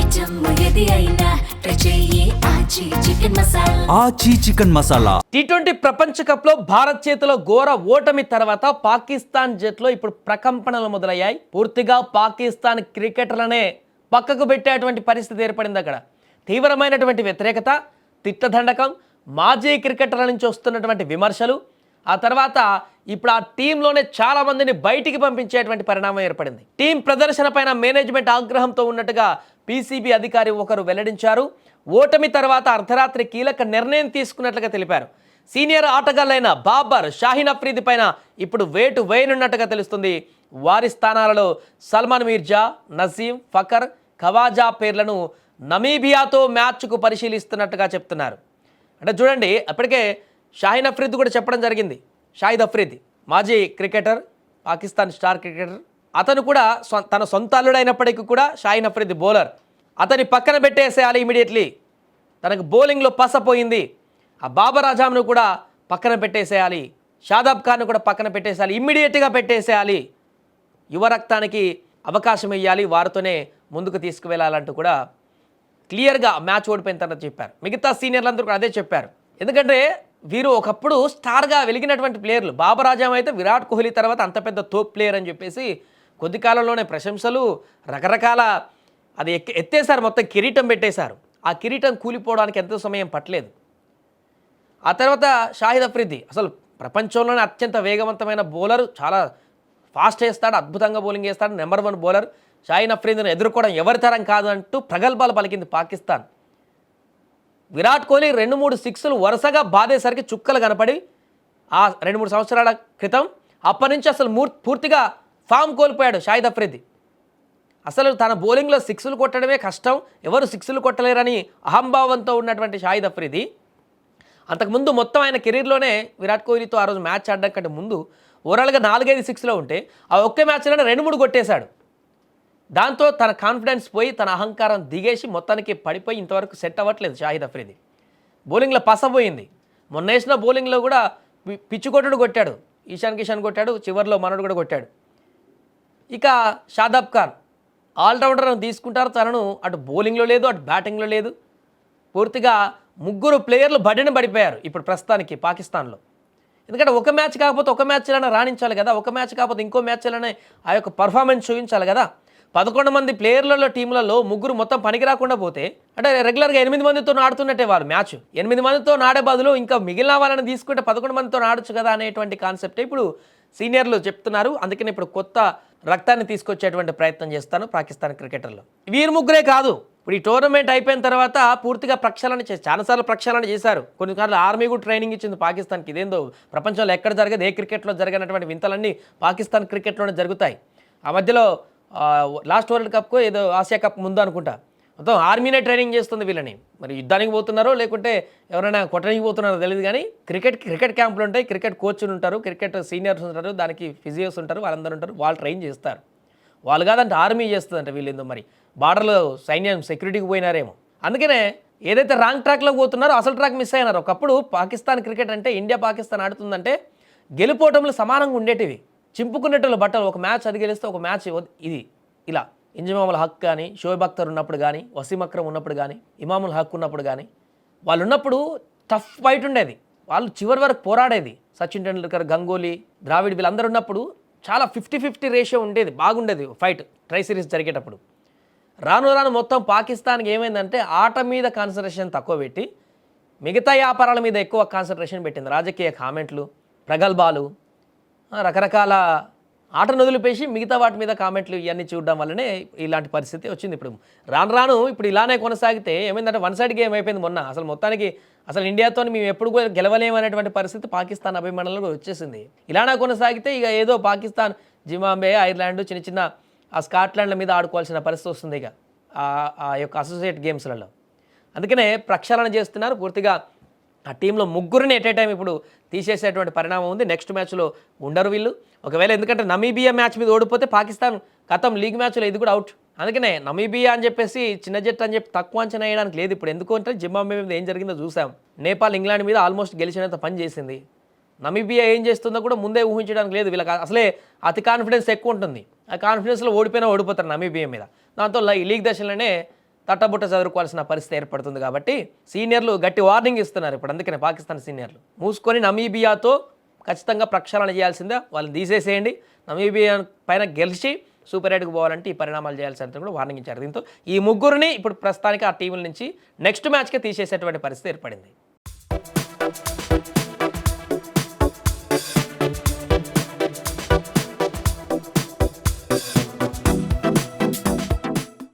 ఆచి chicken masala. T20 ప్రపంచ cup లో భారత్ చేతిలో ఘోర ఓటమి తర్వాత పాకిస్తాన్ జట్లో ఇప్పుడు ప్రకంపనలు మొదలయ్యాయి. పూర్తిగా పాకిస్తాన్ క్రికెటర్లనే పక్కకు పెట్టేటువంటి పరిస్థితి ఏర్పడింది. అక్కడ తీవ్రమైనటువంటి వ్యతిరేకత, తిట్టదండకం, మాజీ క్రికెటర్ల నుంచి వస్తున్నటువంటి విమర్శలు, ఆ తర్వాత ఇప్పుడు ఆ టీంలోనే చాలా మందిని బయటికి పంపించేటువంటి పరిణామం ఏర్పడింది. టీం ప్రదర్శన పైన మేనేజ్మెంట్ ఆగ్రహంతో ఉన్నట్టుగా పీసీబీ అధికారి ఒకరు వెల్లడించారు. ఓటమి తర్వాత అర్ధరాత్రి కీలక నిర్ణయం తీసుకున్నట్లుగా తెలిపారు. సీనియర్ ఆటగాళ్లైన బాబర్, షాహీన్ అఫ్రీది పైన ఇప్పుడు వేటు వేయనున్నట్టుగా తెలుస్తుంది. వారి స్థానాలలో సల్మాన్ మీర్జా, నసీం, ఫకర్, ఖవాజా పేర్లను నమీబియాతో మ్యాచ్కు పరిశీలిస్తున్నట్టుగా చెప్తున్నారు. అంటే చూడండి, అప్పటికే షాహీన్ అఫ్రీది కూడా చెప్పడం జరిగింది. షాహిద్ అఫ్రీది మాజీ క్రికెటర్, పాకిస్తాన్ స్టార్ క్రికెటర్. అతను కూడా తన సొంత అల్లుడైనప్పటికీ కూడా షాహీన్ అఫ్రీది బౌలర్. అతని పక్కన పెట్టేసేయాలి ఇమీడియట్లీ. తనకు బౌలింగ్లో పసపోయింది. ఆ బాబర్ ఆజామ్ను కూడా పక్కన పెట్టేసేయాలి, షాదాబ్ ఖాన్ను కూడా పక్కన పెట్టేసేయాలి, ఇమ్మీడియట్గా పెట్టేసేయాలి, యువ రక్తానికి అవకాశం ఇవ్వాలి, వారితోనే ముందుకు తీసుకువెళ్ళాలంటూ కూడా క్లియర్గా మ్యాచ్ ఓడిపోయిన తర్వాత చెప్పారు. మిగతా సీనియర్లందరూ కూడా అదే చెప్పారు. ఎందుకంటే వీరు ఒకప్పుడు స్టార్గా వెలిగినటువంటి ప్లేయర్లు. బాబర్ ఆజమ్ అయితే విరాట్ కోహ్లీ తర్వాత అంత పెద్ద తోప్ ప్లేయర్ అని చెప్పేసి కొద్ది కాలంలోనే ప్రశంసలు, రకరకాల అది ఎత్తేసారు, మొత్తం కిరీటం పెట్టేశారు. ఆ కిరీటం కూలిపోవడానికి ఎంతో సమయం పట్టలేదు. ఆ తర్వాత షాహిద్ అఫ్రీది అసలు ప్రపంచంలోనే అత్యంత వేగవంతమైన బౌలర్, చాలా ఫాస్ట్ వేస్తాడు, అద్భుతంగా బౌలింగ్ వేస్తాడు, నెంబర్ 1 బౌలర్. షాహీన్ అఫ్రీదిని ఎదుర్కోవడం ఎవరి తరం కాదు అంటూ ప్రగల్భాలు పలికింది పాకిస్తాన్. విరాట్ కోహ్లీ 2-3 సిక్స్లు వరుసగా బాధేసరికి చుక్కలు కనపడి ఆ 2-3 సంవత్సరాల క్రితం అప్పటి నుంచి అసలు పూర్తిగా ఫామ్ కోల్పోయాడు షాహిద్ అఫ్రీది. అసలు తన బౌలింగ్లో సిక్స్లు కొట్టడమే కష్టం, ఎవరు సిక్స్లు కొట్టలేరని అహంభావంతో ఉన్నటువంటి షాహిద్ అఫ్రీది అంతకుముందు మొత్తం ఆయన కెరీర్లోనే విరాట్ కోహ్లీతో ఆ రోజు మ్యాచ్ ఆడడం కంటే ముందు ఓవరాల్గా 4-5 సిక్స్లో ఉంటే ఆ ఒకే మ్యాచ్లోనే 2-3 కొట్టేశాడు. దాంతో తన కాన్ఫిడెన్స్ పోయి, తన అహంకారం దిగేసి మొత్తానికి పడిపోయి ఇంతవరకు సెట్ అవ్వట్లేదు షాహిద్ అఫ్రీది. బౌలింగ్లో పసపోయింది. మొన్న వేసిన బౌలింగ్లో కూడా పిచ్చు కొట్టుడు కొట్టాడు, ఈశాన్ కిషన్ కొట్టాడు, చివరిలో మనోడు కూడా కొట్టాడు. ఇక షాదాబ్ ఖాన్ ఆల్రౌండర్ తీసుకుంటారు, తనను అటు బౌలింగ్లో లేదు, అటు బ్యాటింగ్లో లేదు. పూర్తిగా 3 ప్లేయర్లు బడిన పడిపోయారు ఇప్పుడు ప్రస్తుతానికి పాకిస్తాన్లో. ఎందుకంటే ఒక మ్యాచ్ కాకపోతే ఒక మ్యాచ్లోనే రాణించాలి కదా, ఒక మ్యాచ్ కాకపోతే ఇంకో మ్యాచ్లోనే ఆ యొక్క పర్ఫార్మెన్స్ చూపించాలి కదా. 11 మంది ప్లేయర్లలో టీంలలో 3 మొత్తం పనికి రాకుండా పోతే, అంటే రెగ్యులర్గా 8 మందితో ఆడుతున్నట్టే వాళ్ళు మ్యాచ్. 8 మందితో ఆడే బదులు ఇంకా మిగిలిన వాళ్ళని తీసుకుంటే 11 మందితో ఆడొచ్చు కదా అనేటువంటి కాన్సెప్టే ఇప్పుడు సీనియర్లు చెప్తున్నారు. అందుకని ఇప్పుడు కొత్త రక్తాన్ని తీసుకొచ్చేటువంటి ప్రయత్నం చేస్తాను పాకిస్తాన్ క్రికెటర్లు. వీరు 3 కాదు, ఇప్పుడు ఈ టోర్నమెంట్ అయిపోయిన తర్వాత పూర్తిగా ప్రక్షాళన చాలాసార్లు ప్రక్షాళన చేశారు. కొన్నిసార్లు ఆర్మీ కూడా ట్రైనింగ్ ఇచ్చింది పాకిస్తాన్కి. ఇదేందో ప్రపంచంలో ఎక్కడ జరగదు, ఏ క్రికెట్లో జరగనటువంటి వింతలన్నీ పాకిస్తాన్ క్రికెట్లోనే జరుగుతాయి. ఆ మధ్యలో లాస్ట్ వరల్డ్ కప్కు ఏదో ఆసియా కప్ ముందు అనుకుంటా మొత్తం ఆర్మీనే ట్రైనింగ్ చేస్తుంది వీళ్ళని. మరి యుద్ధానికి పోతున్నారో లేకుంటే ఎవరైనా కొట్టడానికి పోతున్నారో తెలియదు, కానీ క్రికెట్ క్యాంపులు ఉంటాయి, క్రికెట్ కోచ్లు ఉంటారు, క్రికెట్ సీనియర్స్ ఉంటారు, దానికి ఫిజియోస్ ఉంటారు, వాళ్ళందరూ ఉంటారు, వాళ్ళు ట్రైన్ చేస్తారు. వాళ్ళు కాదంటే ఆర్మీ చేస్తుందంట. వీళ్ళేందో మరి బార్డర్లో సైన్యం సెక్యూరిటీకి పోయినారేమో. అందుకనే ఏదైతే రాంగ్ ట్రాక్లో పోతున్నారో అసలు ట్రాక్ మిస్ అయినారు. ఒకప్పుడు పాకిస్తాన్ క్రికెట్ అంటే, ఇండియా పాకిస్తాన్ ఆడుతుందంటే గెలుపోవటంలో సమానంగా ఉండేటివి. చింపుకునేటోళ్ళు బట్టలు, ఒక మ్యాచ్ అది గెలిస్తే ఒక మ్యాచ్ ఇది ఇలా. ఇంజమాముల్ హక్ కానీ, షోయబ్ అఖ్తర్ ఉన్నప్పుడు కానీ, వసీం అక్రమ్ ఉన్నప్పుడు కానీ, ఇమాముల్ హక్ ఉన్నప్పుడు కానీ, వాళ్ళు ఉన్నప్పుడు టఫ్ ఫైట్ ఉండేది. వాళ్ళు చివరి వరకు పోరాడేది. సచిన్ టెండూల్కర్, గంగూలీ, ద్రావిడ్ వీళ్ళందరూ ఉన్నప్పుడు చాలా 50-50 రేషియో ఉండేది, బాగుండేది ఫైట్ ట్రై సిరీస్ జరిగేటప్పుడు. రాను మొత్తం పాకిస్తాన్కి ఏమైందంటే ఆట మీద కాన్సన్ట్రేషన్ తక్కువ పెట్టి మిగతా వ్యాపారాల మీద ఎక్కువ కాన్సన్ట్రేషన్ పెట్టింది. రాజకీయ కామెంట్లు, ప్రగల్భాలు, రకరకాల ఆటను వదిలిపేసి మిగతా వాటి మీద కామెంట్లు ఇవన్నీ చూడడం వల్లనే ఇలాంటి పరిస్థితి వచ్చింది. ఇప్పుడు రాను ఇప్పుడు ఇలానే కొనసాగితే ఏమైందంటే 1 సైడ్ గేమ్ అయిపోయింది మొన్న. అసలు మొత్తానికి అసలు ఇండియాతో మేము ఎప్పుడు గెలవలేమనేటువంటి పరిస్థితి పాకిస్తాన్ అభిమానులకు వచ్చేసింది. ఇలానే కొనసాగితే ఇక ఏదో పాకిస్తాన్ జింబాబ్వే, ఐర్లాండ్, చిన్న ఆ స్కాట్లాండ్ల మీద ఆడుకోవాల్సిన పరిస్థితి వస్తుంది ఇక ఆ యొక్క అసోసియేట్ గేమ్స్లలో. అందుకనే ప్రక్షాళన చేస్తున్నారు పూర్తిగా. ఆ టీంలో 3 ఎట్ ఏ టైం ఇప్పుడు తీసేసేటువంటి పరిణామం ఉంది. నెక్స్ట్ మ్యాచ్లో ఉండరు వీళ్ళు ఒకవేళ. ఎందుకంటే నమీబియా మ్యాచ్ మీద ఓడిపోతే పాకిస్తాన్ కథం లీగ్ మ్యాచ్లో ఇది కూడా అవుట్. అందుకనే నమీబియా అని చెప్పేసి చిన్న జట్టు అని చెప్పి తక్కువ అంచనా వేయడానికి లేదు ఇప్పుడు. ఎందుకంటే జింబాబ్వే మీద ఏం జరిగిందో చూసాం. నేపాల్ ఇంగ్లాండ్ మీద ఆల్మోస్ట్ గెలిచినంత పని చేసింది. నమీబియా ఏం చేస్తుందో కూడా ముందే ఊహించడానికి లేదు వీళ్ళకి. అసలే అతి కాన్ఫిడెన్స్ ఎక్కువ ఉంటుంది. ఆ కాన్ఫిడెన్స్లో ఓడిపోయినా ఓడిపోతారు నమీబియా మీద. దాంతో లీగ్ దశలోనే తట్టబుట్ట చదువుకోవాల్సిన పరిస్థితి ఏర్పడుతుంది కాబట్టి సీనియర్లు గట్టి వార్నింగ్ ఇస్తున్నారు ఇప్పుడు. అందుకనే పాకిస్తాన్ సీనియర్లు మూసుకొని నమీబియాతో ఖచ్చితంగా ప్రక్షాళన చేయాల్సిందే, వాళ్ళని తీసేసేయండి, నమీబియా పైన గెలిచి సూపర్ 8కు పోవాలంటే ఈ పరిణామాలు చేయాల్సిందని కూడా వార్నింగ్ ఇచ్చారు. దీంతో ఈ ముగ్గురిని ఇప్పుడు ప్రస్తుతానికి ఆ టీముల నుంచి నెక్స్ట్ మ్యాచ్కే తీసేసేటువంటి పరిస్థితి ఏర్పడింది.